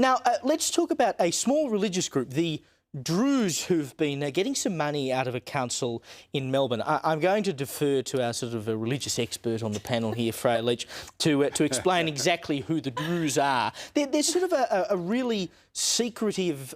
Now, let's talk about a small religious group, the Druze, who've been getting some money out of a council in Melbourne. I'm going to defer to our sort of a religious expert on the panel here, Freya Leach, to explain exactly who the Druze are. They're sort of a really secretive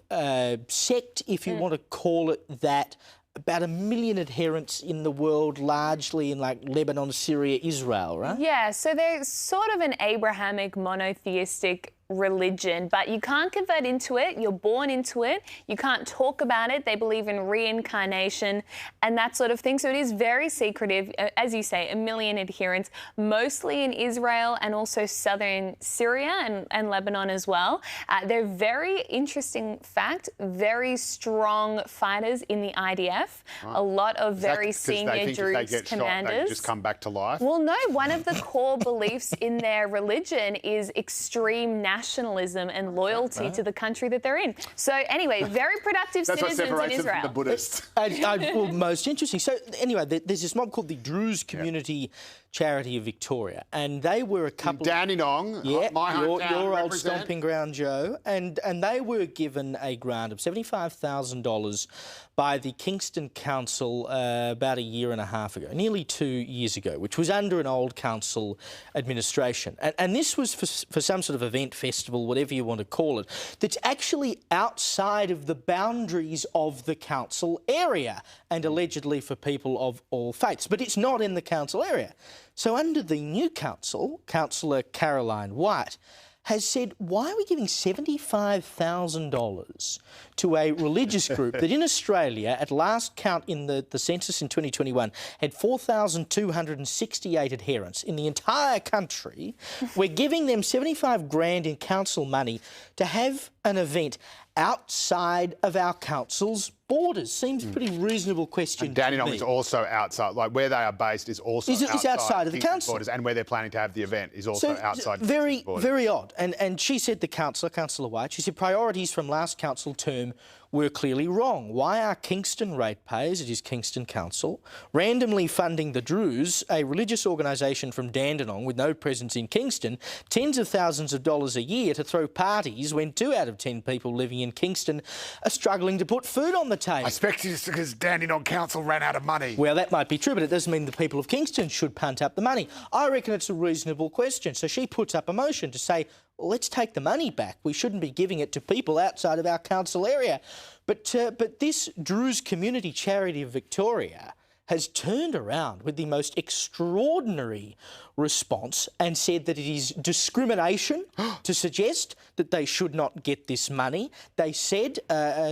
sect, if you want to call it that. About 1 million adherents in the world, largely in like Lebanon, Syria, Israel, right? Yeah, so they're sort of an Abrahamic monotheistic religion, but you can't convert into it. You're born into it. You can't talk about it. They believe in reincarnation and that sort of thing. So it is very secretive. As you say, 1 million adherents, mostly in Israel and also southern Syria and Lebanon as well. They're very interesting fact, very strong fighters in the IDF. Right. A lot of very senior Druze they get commanders. Shot, they just come back to life? Well, no. One of the core beliefs in their religion is extreme nationalism and loyalty to the country that they're in. So anyway, very productive citizens in Israel. From the Buddhists. Well, most interesting. So anyway, there's this mob called the Druze Community Charity of Victoria, and they were a couple. Dandenong, my hometown, your old stomping ground, Joe, and they were given a grant of $75,000 by the Kingston Council about 1.5 years ago, nearly 2 years ago, which was under an old council administration, and this was for some sort of event, festival, whatever you want to call it, that's actually outside of the boundaries of the council area, and allegedly for people of all faiths, but it's not in the council area. So under the new council, Councillor Caroline White has said, why are we giving $75,000 to a religious group that in Australia, at last count in the census in 2021, had 4,268 adherents in the entire country? We're giving them 75 grand in council money to have an event outside of our council's borders. Seems pretty reasonable question. And Dandenong is also outside, like where they are based is also outside of the council borders, and where they're planning to have the event is also outside. Very, very odd. And she said, the Councillor White, she said priorities from last council term were clearly wrong. Why are Kingston ratepayers, it is Kingston Council, randomly funding the Druze, a religious organisation from Dandenong with no presence in Kingston, tens of thousands of dollars a year to throw parties when 2 out of 10 people living in Kingston are struggling to put food on the table? I expect it's because Dandenong Council ran out of money. Well, that might be true, but it doesn't mean the people of Kingston should punt up the money. I reckon it's a reasonable question. So she puts up a motion to say, well, let's take the money back. We shouldn't be giving it to people outside of our council area. But this Druze Community Charity of Victoria has turned around with the most extraordinary response and said that it is discrimination to suggest that they should not get this money. They said,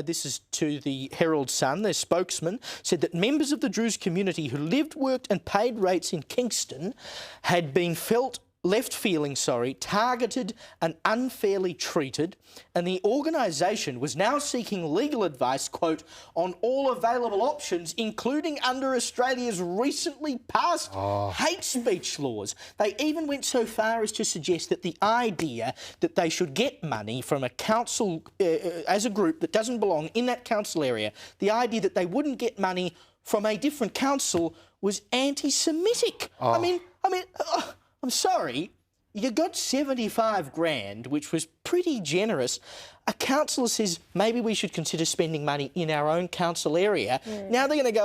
this is to the Herald Sun, their spokesman, said that members of the Druze community who lived, worked and paid rates in Kingston had been left feeling targeted and unfairly treated, and the organisation was now seeking legal advice, quote, on all available options, including under Australia's recently passed hate speech laws. They even went so far as to suggest that the idea that they should get money from a council as a group that doesn't belong in that council area, the idea that they wouldn't get money from a different council was anti-Semitic. I mean, I'm sorry, you got 75 grand, which was pretty generous. A councillor says maybe we should consider spending money in our own council area. Now they're going to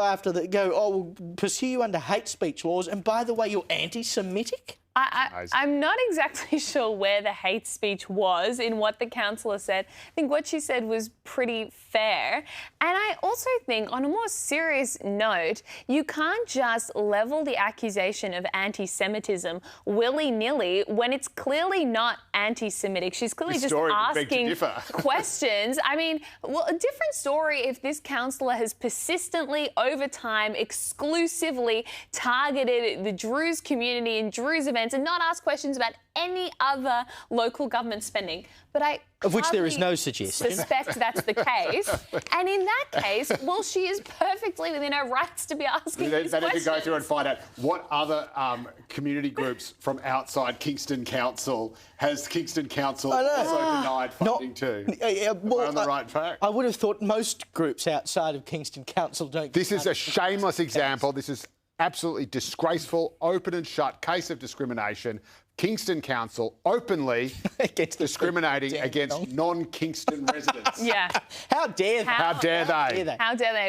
we'll pursue you under hate speech laws, and by the way, you're anti-Semitic? I'm not exactly sure where the hate speech was in what the councillor said. I think what she said was pretty fair. And I also think, on a more serious note, you can't just level the accusation of anti-Semitism willy-nilly when it's clearly not anti-Semitic. She's clearly just asking questions. I mean, well, a different story if this councillor has persistently, over time, exclusively targeted the Druze community and Druze events and not ask questions about any other local government spending. But of which there is no suggestion. Suspect that's the case. And in that case, well, she is perfectly within her rights to be asking these questions. They need to go through and find out what other community groups from outside Kingston Council has Kingston Council also denied funding to. Well, on the right track. I would have thought most groups outside of Kingston Council don't. This is a shameless example. This is absolutely disgraceful, open and shut case of discrimination. Kingston Council openly discriminating against non-Kingston residents. Yeah. How dare they? How dare they? How dare they?